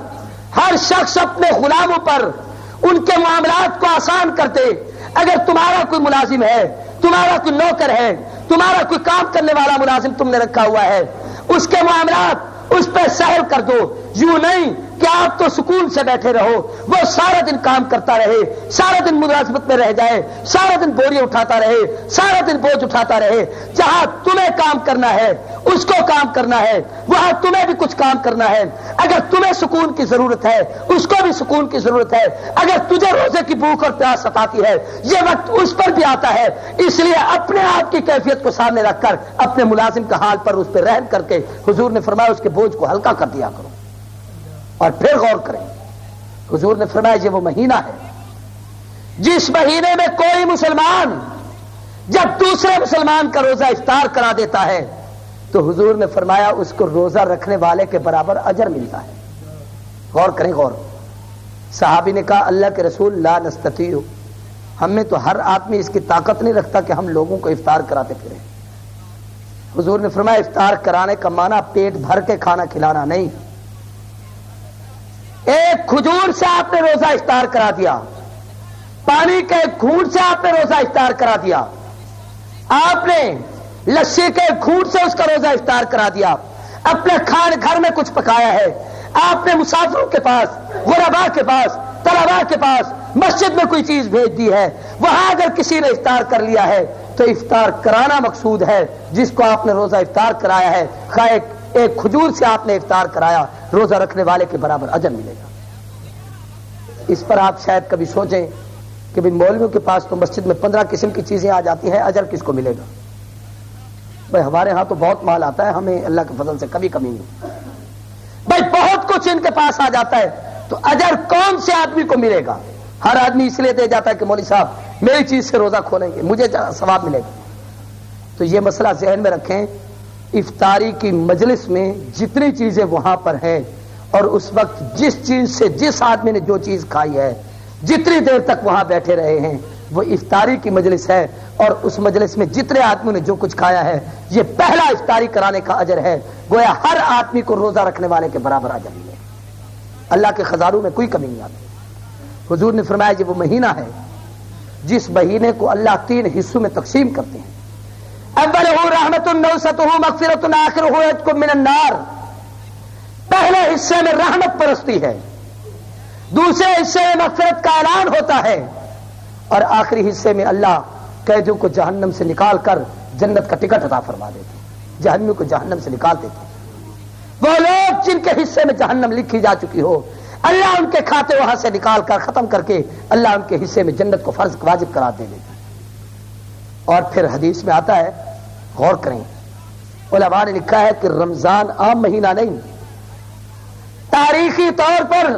ہر شخص اپنے غلاموں پر ان کے معاملات کو آسان کرتے. اگر تمہارا کوئی ملازم ہے, تمہارا کوئی نوکر ہے, تمہارا کوئی کام کرنے والا ملازم تم نے رکھا ہوا ہے, اس کے معاملات اس پہ سہل کر دو. یوں نہیں کہ آپ تو سکون سے بیٹھے رہو, وہ سارا دن کام کرتا رہے, سارا دن ملازمت میں رہ جائے, سارا دن بوری اٹھاتا رہے, سارا دن بوجھ اٹھاتا رہے. جہاں تمہیں کام کرنا ہے اس کو کام کرنا ہے, وہاں تمہیں بھی کچھ کام کرنا ہے. اگر تمہیں سکون کی ضرورت ہے اس کو بھی سکون کی ضرورت ہے. اگر تجھے روزے کی بھوک اور پیاس ستاتی ہے یہ وقت اس پر بھی آتا ہے. اس لیے اپنے آپ کی کیفیت کو سامنے رکھ کر اپنے ملازم کا حال پر اس پہ رحم کر کے حضور نے فرمایا اس کے بوجھ کو ہلکا کر دیا کرو. اور پھر غور کریں, حضور نے فرمایا یہ وہ مہینہ ہے جس مہینے میں کوئی مسلمان جب دوسرے مسلمان کا روزہ افطار کرا دیتا ہے تو حضور نے فرمایا اس کو روزہ رکھنے والے کے برابر اجر ملتا ہے. غور کریں غور. صحابی نے کہا اللہ کے رسول لا نستطیع, ہم میں تو ہر آدمی اس کی طاقت نہیں رکھتا کہ ہم لوگوں کو افطار کراتے پھریں. حضور نے فرمایا افطار کرانے کا معنی پیٹ بھر کے کھانا کھلانا نہیں. ایک کھجور سے آپ نے روزہ افطار کرا دیا, پانی کے ایک گھونٹ سے آپ نے روزہ افطار کرا دیا, آپ نے لسی کے ایک گھونٹ سے اس کا روزہ افطار کرا دیا, اپنے کھانے گھر میں کچھ پکایا ہے, آپ نے مسافروں کے پاس, غرباء کے پاس, طلباء کے پاس مسجد میں کوئی چیز بھیج دی ہے, وہاں اگر کسی نے افطار کر لیا ہے تو افطار کرانا مقصود ہے. جس کو آپ نے روزہ افطار کرایا ہے خواہ ایک کھجور سے آپ نے افطار کرایا, روزہ رکھنے والے کے برابر اجر ملے گا. اس پر آپ شاید کبھی سوچیں کہ بھی مولویوں کے پاس تو مسجد میں 15 قسم کی چیزیں آ جاتی ہیں, اجر کس کو ملے گا؟ بھائی ہمارے ہاں تو بہت مال آتا ہے, ہمیں اللہ کے فضل سے کبھی کمی نہیں. بھائی بہت کچھ ان کے پاس آ جاتا ہے تو اجر کون سے آدمی کو ملے گا؟ ہر آدمی اس لیے دے جاتا ہے کہ مولوی صاحب میری چیز سے روزہ کھولیں گے مجھے ثواب ملے گا. تو یہ مسئلہ ذہن میں رکھیں, افطاری کی مجلس میں جتنی چیزیں وہاں پر ہیں اور اس وقت جس چیز سے جس آدمی نے جو چیز کھائی ہے جتنی دیر تک وہاں بیٹھے رہے ہیں وہ افطاری کی مجلس ہے, اور اس مجلس میں جتنے آدمیوں نے جو کچھ کھایا ہے یہ پہلا افطاری کرانے کا اجر ہے. گویا ہر آدمی کو روزہ رکھنے والے کے برابر اجر ملے. اللہ کے خزانوں میں کوئی کمی نہیں آتی. حضور نے فرمایا یہ وہ مہینہ ہے جس مہینے کو اللہ 3 حصوں میں تقسیم کرتے ہیں. اولہ رحمت نوسطہ مغفرۃ آخرہ عتق من النار. پہلے حصے میں رحمت پرستی ہے, دوسرے حصے میں مغفرت کا اعلان ہوتا ہے, اور آخری حصے میں اللہ قیدیوں کو جہنم سے نکال کر جنت کا ٹکٹ عطا فرما دیتے ہیں, جہنم کو جہنم سے نکال دیتے ہیں. وہ لوگ جن کے حصے میں جہنم لکھی جا چکی ہو, اللہ ان کے کھاتے وہاں سے نکال کر ختم کر کے اللہ ان کے حصے میں جنت کو فرض واجب قرار دے دیتا ہے۔ اور پھر حدیث میں آتا ہے، غور کریں، علماء نے لکھا ہے کہ رمضان عام مہینہ نہیں، تاریخی طور پر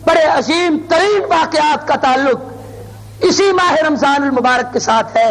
بڑے عظیم ترین واقعات کا تعلق اسی ماہ رمضان المبارک کے ساتھ ہے،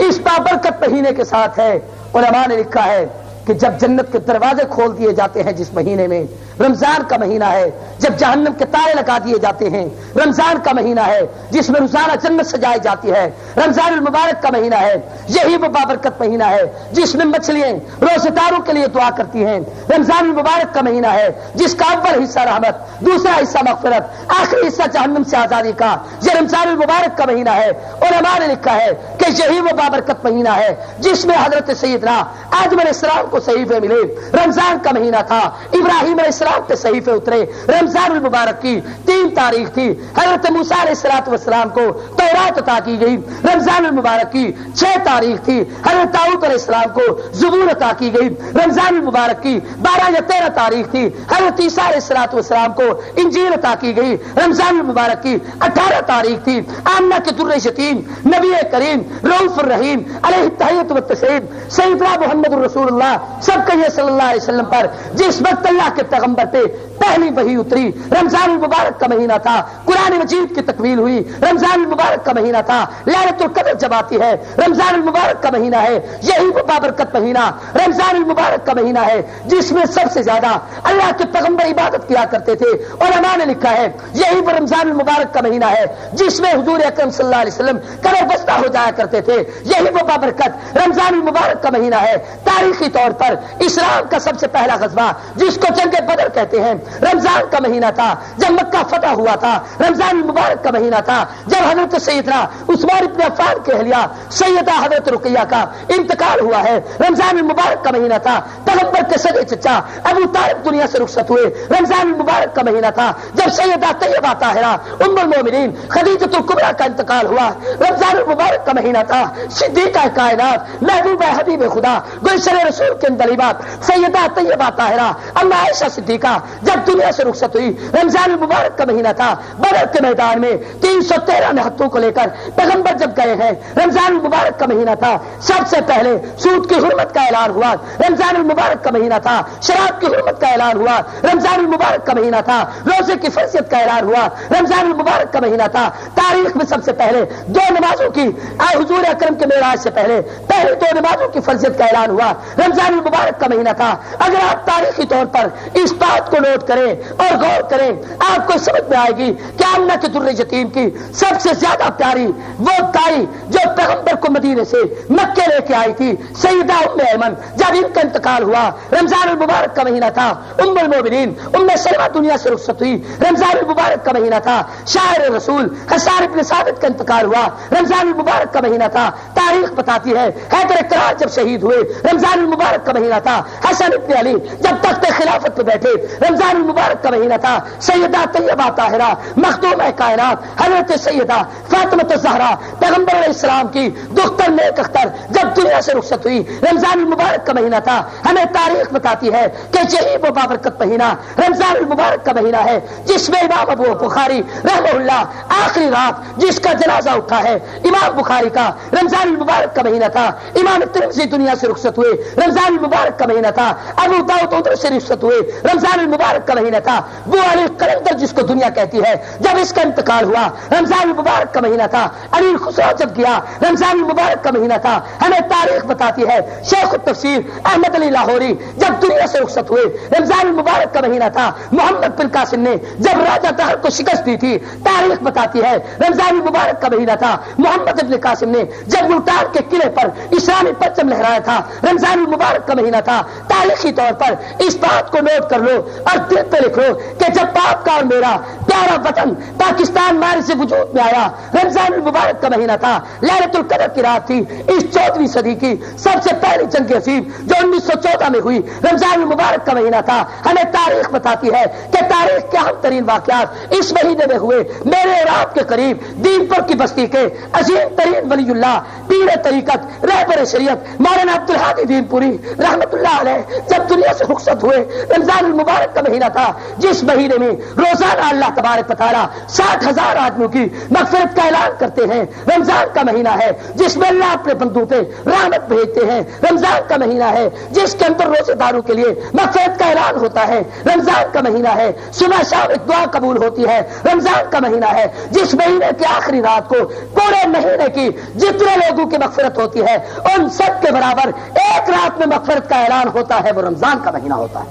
اس بابرکت مہینے کے ساتھ ہے۔ علماء نے لکھا ہے کہ جب جنت کے دروازے کھول دیے جاتے ہیں جس مہینے میں، رمضان کا مہینہ ہے، جب جہنم کے تالے لگا دیے جاتے ہیں، رمضان کا مہینہ ہے جس میں روزانہ جنت سجائی جاتی ہے، رمضان المبارک کا مہینہ ہے، یہی وہ بابرکت مہینہ ہے جس میں مچھلیاں روزداروں کے لیے دعا کرتی ہیں، رمضان المبارک کا مہینہ ہے جس کا اول حصہ رحمت، دوسرا حصہ مغفرت، آخری حصہ جہنم سے آزادی کا، یہ رمضان المبارک کا مہینہ ہے۔ علماء نے لکھا ہے کہ یہی وہ بابرکت مہینہ ہے جس میں حضرت سیدنا آدم علیہ السلام کو صحیفے ملے، رمضان کا مہینہ تھا، ابراہیم علیہ السلام کے صحیفے اترے، رمضان المبارک کی 3 تاریخ تھی، حضرت موسیٰ علیہ السلام کو تورات عطا کی گئی، رمضان المبارک کی 6 تاریخ تھی، حضرت داؤد علیہ السلام کو زبور عطا کی گئی، رمضان المبارک کی 12 یا 13 تاریخ تھی، حضرت عیسیٰ علیہ السلام کو انجیل عطا کی گئی، رمضان المبارک کی 18 تاریخ تھی، آمنہ کے در یتیم نبی کریم رؤوف الرحیم علیہ التحیۃ والتسلیم سیدنا محمد الرسول اللہ سب کہیے صلی اللہ علیہ وسلم پر جس وقت اللہ کے پیغمبر پہ پہلی وحی اتری، رمضان المبارک کا مہینہ تھا، قرآن مجید کی تکمیل ہوئی، رمضان المبارک کا مہینہ تھا، لیلۃ القدر جب آتی ہے رمضان المبارک کا مہینہ ہے، یہی وہ بابرکت مہینہ رمضان المبارک کا مہینہ ہے جس میں سب سے زیادہ اللہ کے پیغمبر عبادت کیا کرتے تھے۔ علماء نے لکھا ہے یہی وہ رمضان المبارک کا مہینہ ہے جس میں حضور اکرم صلی اللہ علیہ وسلم قبر بستہ ہو جایا کرتے تھے، یہی وہ بابرکت رمضان المبارک کا مہینہ ہے۔ تاریخی طور پر اسلام کا سب سے پہلا غزوہ جس کو جنگ بدر کہتے ہیں رمضان کا مہینہ تھا، جب مکہ فتح ہوا تھا، رمضان المبارک کا مہینہ تھا، جب حضرت سیدنا عثمان بن عفان کے اہلیہ سیدہ حضرت رقیہ کا انتقال ہوا ہے، رمضان المبارک کا مہینہ تھا، پیغمبر کے سگے چچا ابو طالب دنیا سے رخصت ہوئے، رمضان المبارک کا مہینہ تھا، جب سیدہ طیبہ طاہرہ ام المومنین خدیجۃ الکبریٰ کا انتقال ہوا، رمضان المبارک کا مہینہ تھا، صدیقہ کائنات محبوبہ حبیب خدا گلشن رسول کے اندلیبات سیدہ طیبہ طاہرہ اما عائشہ صدیقہ جب دنیا سے رخصت ہوئی، رمضان المبارک کا مہینہ تھا، بدر کے میدان میں 313 نہتوں کو لے کر پیغمبر جب گئے ہیں، رمضان المبارک کا مہینہ تھا، سب سے پہلے سود کی حرمت کا اعلان ہوا، رمضان المبارک کا مہینہ تھا، شراب کی حرمت کا اعلان ہوا، رمضان المبارک کا مہینہ تھا، روزے کی فرضیت کا اعلان ہوا، رمضان المبارک کا مہینہ تھا، تاریخ میں سب سے پہلے 2 نمازوں کی حضور اکرم کے معراج سے پہلے پہلی 2 نمازوں کی فرضیت کا اعلان ہوا، رمضان المبارک کا مہینہ تھا۔ اگر آپ تاریخی طور پر اس بات کو نوٹ کریں اور غور کریں، آپ کو سمجھ میں آئے گی کہ آمنہ کے در یتیم کی سب سے زیادہ پیاری وہ دائی جو پیغمبر کو مدینے سے مکے لے کے آئی تھی، سیدہ ام ایمن، جب ان کا انتقال ہوا، رمضان المبارک کا مہینہ تھا، ام المومنین ام سلمہ دنیا سے رخصت ہوئی، رمضان المبارک کا مہینہ تھا، شاعر رسول حسان بن ثابت کا انتقال ہوا، رمضان المبارک کا مہینہ تھا، تاریخ بتاتی ہے حیدر کرار جب شہید ہوئے، رمضان المبارک کا مہینہ تھا، حسن ابن علی جب تخت خلافت پہ بیٹھے، رمضان المبارک کا مہینہ تھا، سیدہ طیبہ طاہرہ مخدوم کائنات حضرت سیدہ فاطمہ الزہرا پیغمبر علیہ السلام کی دختر نیک اختر جب دنیا سے رخصت ہوئی، رمضان المبارک کا مہینہ تھا۔ ہمیں تاریخ بتاتی ہے کہ یہی وہ بابرکت مہینہ رمضان المبارک کا مہینہ ہے جس میں امام ابو بخاری رحمہ اللہ آخری رات جس کا جنازہ اٹھا ہے، امام بخاری کا رمضان المبارک کا مہینہ تھا، امام ترمذی دنیا سے رخصت ہوئے، رمضان المبارک کا مہینہ تھا، ابو داؤد ادھر سے رخصت ہوئے، رمضان المبارک کا مہینہ تھا، وہ علی قلندر جس کو دنیا کہتی ہے جب اس کا انتقال ہوا، رمضان المبارک کا مہینہ تھا، علی خسرو جب گیا، رمضان المبارک کا مہینہ تھا۔ ہمیں تاریخ بتاتی ہے شیخ التفسیر احمد علی لاہوری جب دنیا سے رخصت ہوئے، رمضان المبارک کا مہینہ تھا، محمد بن قاسم نے جب راجہ طاہر کو شکست دی تھی، تاریخ بتاتی ہے رمضان المبارک کا مہینہ تھا، محمد بن قاسم نے جب ملتان کے قلعے پر اسلامی پرچم لہرایا تھا، رمضان المبارک کا مہینہ تھا۔ تاریخی طور پر اس بات کو نوٹ کر لو اور دل پہ لکھ لو کہ جب باپ کا اور میرا پیارا وطن پاکستان مارے سے وجود میں آیا، رمضان المبارک کا مہینہ تھا، لیلۃ القدر کی رات تھی، اس 14ویں صدی صدی کی سب سے پہلی جنگ عظیم جو 1914 میں ہوئی، رمضان المبارک کا مہینہ تھا، ہمیں تاریخ بتاتی ہے کہ تاریخ کے اہم ترین واقعات اس مہینے میں ہوئے۔ میرے اور آپ کے قریب دین پور کی بستی کے عظیم ترین ولی اللہ، پیر طریقت، رہبر شریعت مولانا عبدالہادی دین پوری رحمت اللہ علیہ جب دنیا سے رخصت ہوئے، رمضان المبارک کا مہینہ تھا جس مہینے میں روزانہ اللہ تبارک و تعالیٰ 60,000 آدمیوں کی مغفرت کا اعلان کرتے ہیں۔ رمضان کا مہینہ ہے جس میں اللہ اپنے بندوں پہ رحمت بھیجتے ہیں۔ رمضان کا مہینہ ہے جس کے اندر روزے داروں کے لیے مغفرت کا اعلان ہوتا ہے۔ رمضان کا مہینہ ہے صبح شام ایک دعا قبول ہوتی ہے۔ رمضان کا مہینہ ہے جس مہینے کی آخری رات کو پورے مہینے کی جتنے لوگوں کی مغفرت ہوتی ہے ان سب کے برابر ایک رات میں مغفرت کا اعلان ہوتا ہے، وہ رمضان کا مہینہ ہوتا ہے۔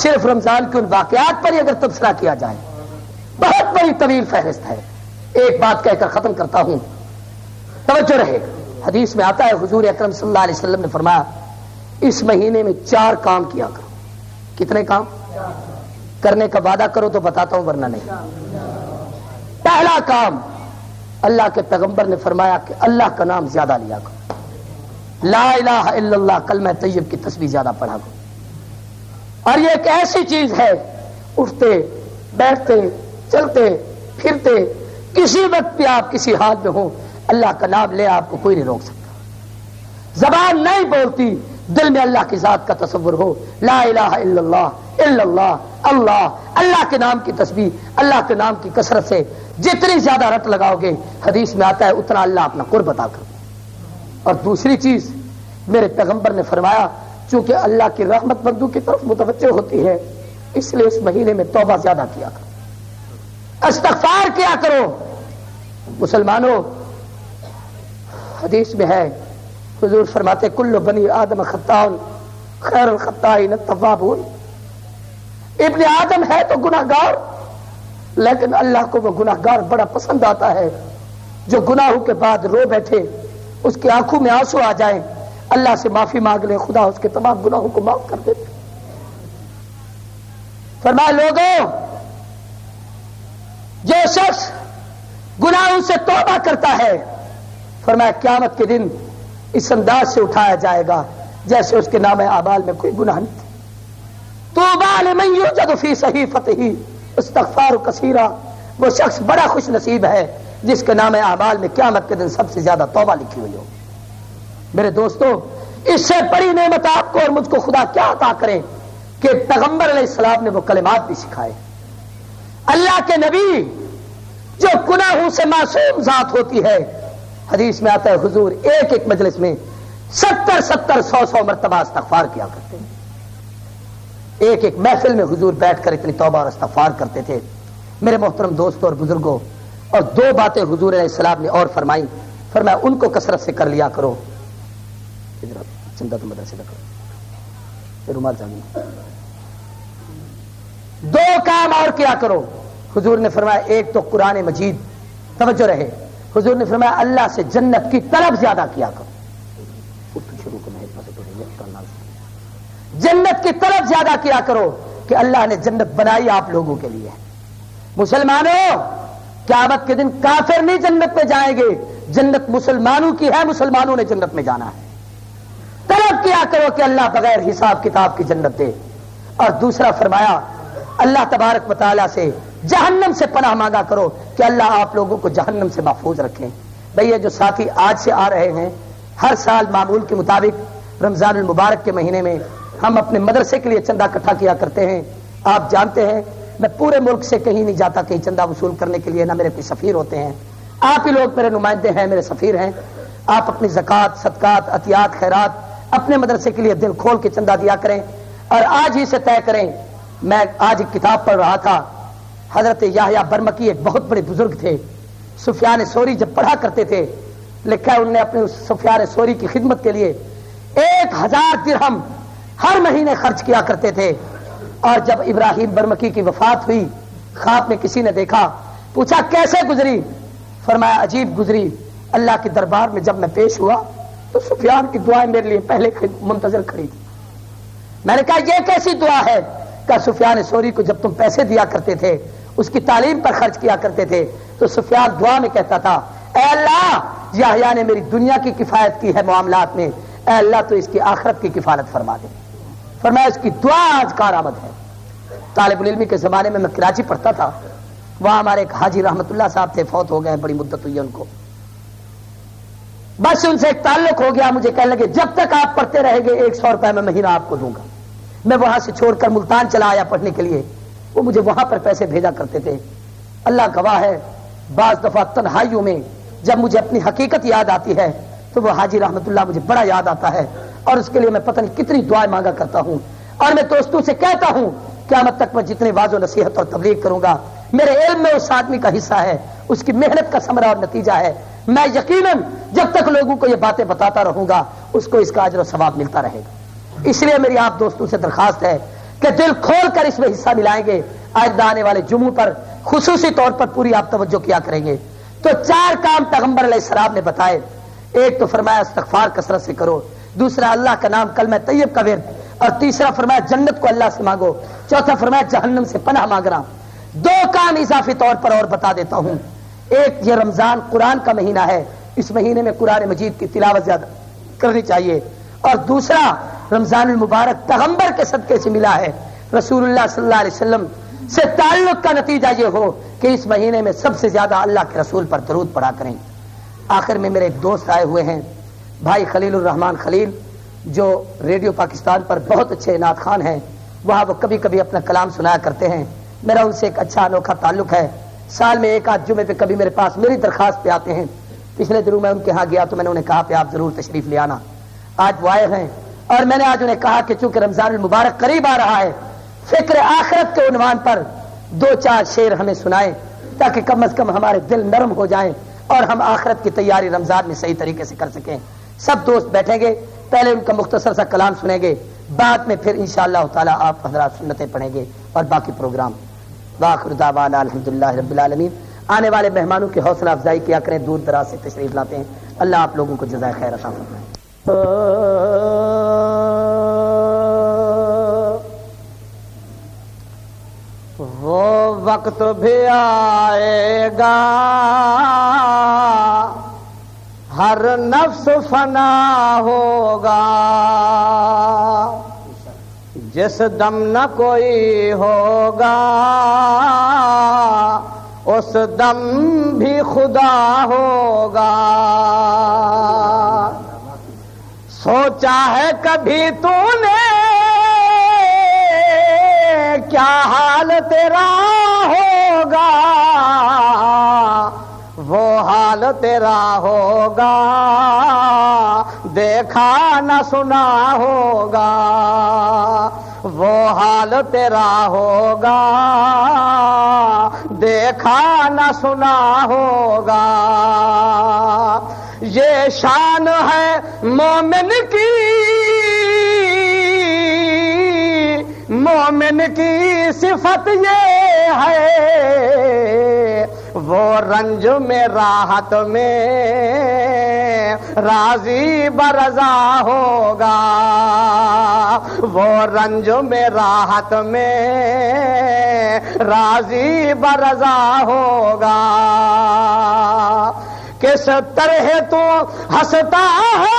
صرف رمضان کے ان واقعات پر ہی اگر تبصرہ کیا جائے بہت بڑی طویل فہرست ہے۔ ایک بات کہہ کر ختم کرتا ہوں، توجہ رہے۔ حدیث میں آتا ہے حضور اکرم صلی اللہ علیہ وسلم نے فرمایا اس مہینے میں 4 کام کیا کرو۔ کتنے کام؟ کرنے کا وعدہ کرو تو بتاتا ہوں ورنہ نہیں۔ پہلا کام، اللہ کے پیغمبر نے فرمایا کہ اللہ کا نام زیادہ لیا کرو، لا الہ الا اللہ کلمہ طیب کی تسبیح زیادہ پڑھا کرو۔ اور یہ ایک ایسی چیز ہے، اٹھتے بیٹھتے چلتے پھرتے کسی وقت بھی آپ کسی حال میں ہوں اللہ کا نام لے، آپ کو کوئی نہیں روک سکتا۔ زبان نہیں بولتی، دل میں اللہ کی ذات کا تصور ہو، لا الہ الا اللہ الا اللہ، اللہ اللہ کے نام کی تسبیح، اللہ کے نام کی کثرت سے جتنی زیادہ رٹ لگاؤ گے حدیث میں آتا ہے اتنا اللہ اپنا قرب عطا کرے۔ اور دوسری چیز میرے پیغمبر نے فرمایا چونکہ اللہ کی رحمت بندوں کی طرف متوجہ ہوتی ہے اس لیے اس مہینے میں توبہ زیادہ کیا کرو، استغفار کیا کرو۔ مسلمانوں، حدیث میں ہے حضور فرماتے کل بنی آدم خطاء خیر الخطائین التوابون، ابن آدم ہے تو گناہگار لیکن اللہ کو وہ گناہگار بڑا پسند آتا ہے جو گناہوں کے بعد رو بیٹھے، اس کی آنکھوں میں آنسو آ جائیں، اللہ سے معافی مانگ لے، خدا اس کے تمام گناہوں کو معاف کر دیتے۔ فرمایا لوگوں، جو شخص گناہوں سے توبہ کرتا ہے فرمایا قیامت کے دن اس انداز سے اٹھایا جائے گا جیسے اس کے نام اعمال میں کوئی گناہ نہیں تھا۔ طوبی لمن یوجد فی صحیفتہ استغفار کثیرا، وہ شخص بڑا خوش نصیب ہے جس کے نام اعمال میں قیامت کے دن سب سے زیادہ توبہ لکھی ہوئی ہو۔ میرے دوستو، اس سے بڑی نعمت آپ کو اور مجھ کو خدا کیا عطا کرے کہ پیغمبر علیہ السلام نے وہ کلمات بھی سکھائے۔ اللہ کے نبی جو گناہوں سے معصوم ذات ہوتی ہے، حدیث میں آتا ہے حضور ایک ایک مجلس میں 70 مرتبہ استغفار کیا کرتے ہیں۔ ایک ایک محفل میں حضور بیٹھ کر اتنی توبہ اور استغفار کرتے تھے۔ میرے محترم دوستوں اور بزرگوں، اور 2 باتیں حضور علیہ السلام نے اور فرمائی، فرمایا ان کو کثرت سے کر لیا کرو۔ چندہ تو مدرسے کا کرو، رومال چاہیے۔ 2 کام اور کیا کرو، حضور نے فرمایا ایک تو قرآن مجید، توجہ رہے، حضور نے فرمایا اللہ سے جنت کی طلب زیادہ کیا کرو۔ جنت کی طلب زیادہ کیا کرو کہ اللہ نے جنت بنائی آپ لوگوں کے لیے۔ مسلمانوں، قیامت کے دن کافر نہیں جنت میں جائیں گے، جنت مسلمانوں کی ہے، مسلمانوں نے جنت میں جانا ہے۔ طلب کیا کرو کہ اللہ بغیر حساب کتاب کی جنت دے۔ اور دوسرا فرمایا اللہ تبارک و تعالیٰ سے جہنم سے پناہ مانگا کرو کہ اللہ آپ لوگوں کو جہنم سے محفوظ رکھیں۔ بھئی یہ جو ساتھی آج سے آ رہے ہیں، ہر سال معمول کے مطابق رمضان المبارک کے مہینے میں ہم اپنے مدرسے کے لیے چندہ اکٹھا کیا کرتے ہیں۔ آپ جانتے ہیں میں پورے ملک سے کہیں نہیں جاتا کہیں چندہ وصول کرنے کے لیے، نہ میرے کوئی سفیر ہوتے ہیں، آپ ہی لوگ میرے نمائندے ہیں، میرے سفیر ہیں۔ آپ اپنی زکوٰۃ، صدقات، عطیات، خیرات اپنے مدرسے کے لیے دل کھول کے چندہ دیا کریں اور آج ہی سے طے کریں۔ میں آج ایک کتاب پڑھ رہا تھا، حضرت یحییٰ برمکی ایک بہت بڑے بزرگ تھے، سفیان ثوری جب پڑھا کرتے تھے، لکھا ہے انہوں نے اپنے سفیان ثوری کی خدمت کے لیے 1000 درہم ہر مہینے خرچ کیا کرتے تھے۔ اور جب ابراہیم برمکی کی وفات ہوئی، خواب میں کسی نے دیکھا، پوچھا کیسے گزری؟ فرمایا عجیب گزری، اللہ کے دربار میں جب میں پیش ہوا تو سفیان کی دعائیں میرے لیے پہلے منتظر کھڑی تھی۔ میں نے کہا یہ کیسی دعا ہے؟ کہ سفیان ثوری کو جب تم پیسے دیا کرتے تھے، اس کی تعلیم پر خرچ کیا کرتے تھے، تو سفیان دعا میں کہتا تھا اے اللہ یحییٰ نے میری دنیا کی کفایت کی ہے معاملات میں، اے اللہ تو اس کی آخرت کی کفالت فرما دے۔ فرمایا اس کی دعا آج کارآمد ہے۔ طالب العلمی کے زمانے میں کراچی پڑھتا تھا، وہاں ہمارے ایک حاجی رحمت اللہ صاحب تھے، فوت ہو گئے، بڑی مدت ہوئی ہے ان کو۔ بس ان سے ایک تعلق ہو گیا، مجھے کہنے لگے جب تک آپ پڑھتے رہیں گے 100 روپے میں مہینہ آپ کو دوں گا۔ میں وہاں سے چھوڑ کر ملتان چلا آیا پڑھنے کے لیے، وہ مجھے وہاں پر پیسے بھیجا کرتے تھے۔ اللہ گواہ ہے، بعض دفعہ تنہائیوں میں جب مجھے اپنی حقیقت یاد آتی ہے تو وہ حاجی رحمت اللہ مجھے بڑا یاد آتا ہے، اور اس کے لیے میں پتہ نہیں کتنی دعائیں مانگا کرتا ہوں۔ اور میں دوستوں سے کہتا ہوں قیامت تک میں جتنے واضح و نصیحت اور تبلیغ کروں گا میرے علم میں اس آدمی کا حصہ ہے، اس کی محنت کا ثمرہ اور نتیجہ ہے۔ میں یقیناً جب تک لوگوں کو یہ باتیں بتاتا رہوں گا اس کو اس کا اجر و ثواب ملتا رہے گا۔ اس لیے میری آپ دوستوں سے درخواست ہے کہ دل کھول کر اس میں حصہ ملائیں گے۔ آئندہ آنے والے جمعوں پر خصوصی طور پر پوری آپ توجہ کیا کریں گے۔ تو 4 کام پیغمبر علیہ السلام نے بتائے۔ ایک تو فرمایا استغفار کثرت سے کرو، دوسرا اللہ کا نام کلمہ طیب کا ورد، اور تیسرا فرمایا جنت کو اللہ سے مانگو، چوتھا فرمایا جہنم سے پناہ مانگنا۔ 2 کام اضافی طور پر اور بتا دیتا ہوں۔ ایک یہ رمضان قرآن کا مہینہ ہے، اس مہینے میں قرآن مجید کی تلاوت زیادہ کرنی چاہیے، اور دوسرا رمضان المبارک پیغمبر کے صدقے سے ملا ہے۔ رسول اللہ صلی اللہ علیہ وسلم سے تعلق کا نتیجہ یہ ہو کہ اس مہینے میں سب سے زیادہ اللہ کے رسول پر درود پڑھا کریں۔ آخر میں میرے ایک دوست آئے ہوئے ہیں، بھائی خلیل الرحمان خلیل، جو ریڈیو پاکستان پر بہت اچھے نعت خوان ہیں، وہاں وہ کبھی کبھی اپنا کلام سنایا کرتے ہیں۔ میرا ان سے ایک اچھا انوکھا تعلق ہے، سال میں 1 جمعے پہ کبھی میرے پاس میری درخواست پہ آتے ہیں۔ پچھلے دنوں میں ان کے ہاں گیا تو میں نے انہیں کہا کہ آپ ضرور تشریف لے آنا۔ آج وہ آئے ہیں اور میں نے آج انہیں کہا کہ چونکہ رمضان المبارک قریب آ رہا ہے، فکر آخرت کے عنوان پر 2-4 شعر ہمیں سنائیں تاکہ کم از کم ہمارے دل نرم ہو جائیں اور ہم آخرت کی تیاری رمضان میں صحیح طریقے سے کر سکیں۔ سب دوست بیٹھیں گے، پہلے ان کا مختصر سا کلام سنیں گے، بعد میں پھر انشاءاللہ تعالی آپ حضرات سنتیں پڑھیں گے اور باقی پروگرام۔ وآخر دعوانا الحمدللہ رب العالمین۔ آنے والے مہمانوں کی حوصلہ افزائی کیا کریں، دور دراز سے تشریف لاتے ہیں۔ اللہ آپ لوگوں کو جزائے خیر عطا فرمائے۔ وہ وقت بھی آئے گا ہر نفس فنا ہوگا، جس دم نہ کوئی ہوگا اس دم بھی خدا ہوگا۔ سوچا ہے کبھی تو نے کیا حال تیرا ہوگا؟ وہ حال تیرا ہوگا دیکھا نہ سنا ہوگا، وہ حال تیرا ہوگا دیکھا نہ سنا ہوگا۔ یہ شان ہے مومن کی، مومن کی صفت یہ ہے، وہ رنج میں راحت میں راضی برضا ہوگا، وہ رنج میں راحت میں راضی برضا ہوگا۔ کس طرح تو ہنستا ہے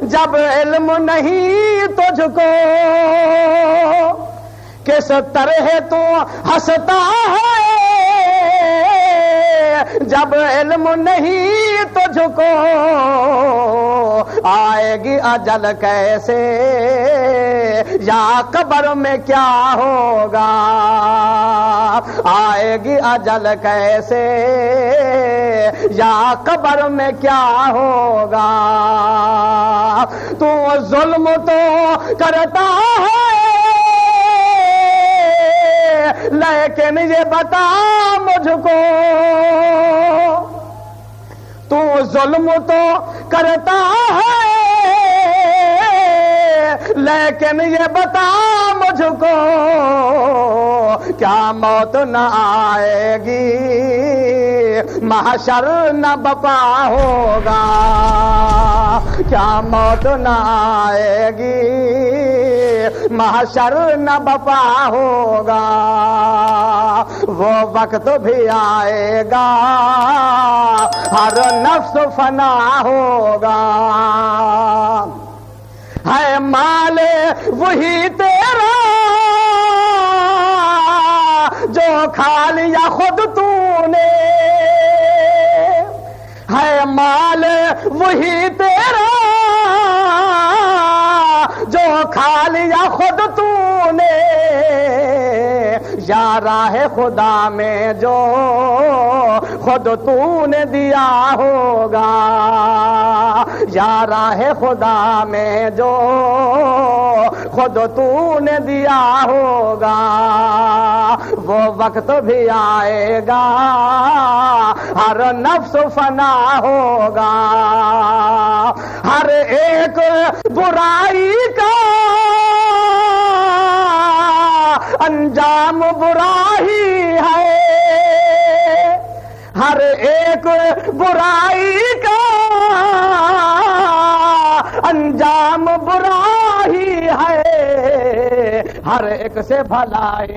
جب علم نہیں تجھ کو، کس طرح تو ہنستا ہے جب علم نہیں تجھ کو، آئے گی اجل کیسے یا قبر میں کیا ہوگا، آئے گی اجل کیسے یا قبر میں کیا ہوگا۔ تو ظلم تو کرتا ہے لیکن یہ بتا مجھ کو، تو ظلم تو کرتا ہے لیکن یہ بتا مجھ کو، کیا موت نہ آئے گی محشر نہ بپا ہوگا۔ کیا موت نہ آئے گی محشر نہ بپا ہوگا وہ وقت بھی آئے گا ہر نفس فنا ہوگا ہے مال وہی تیرا جو کھا لیا خود تو نے ہے مال وہی تیرا جو کھا لیا خود تو نے یا راہ خدا میں جو خود تو نے دیا ہوگا یا راہ خدا میں جو خود تو نے دیا ہوگا وہ وقت بھی آئے گا ہر نفس فنا ہوگا ہر ایک برائی کا انجام برا ہی ہے ہر ایک برائی کا انجام برا ہی ہے ہر ایک سے بھلائی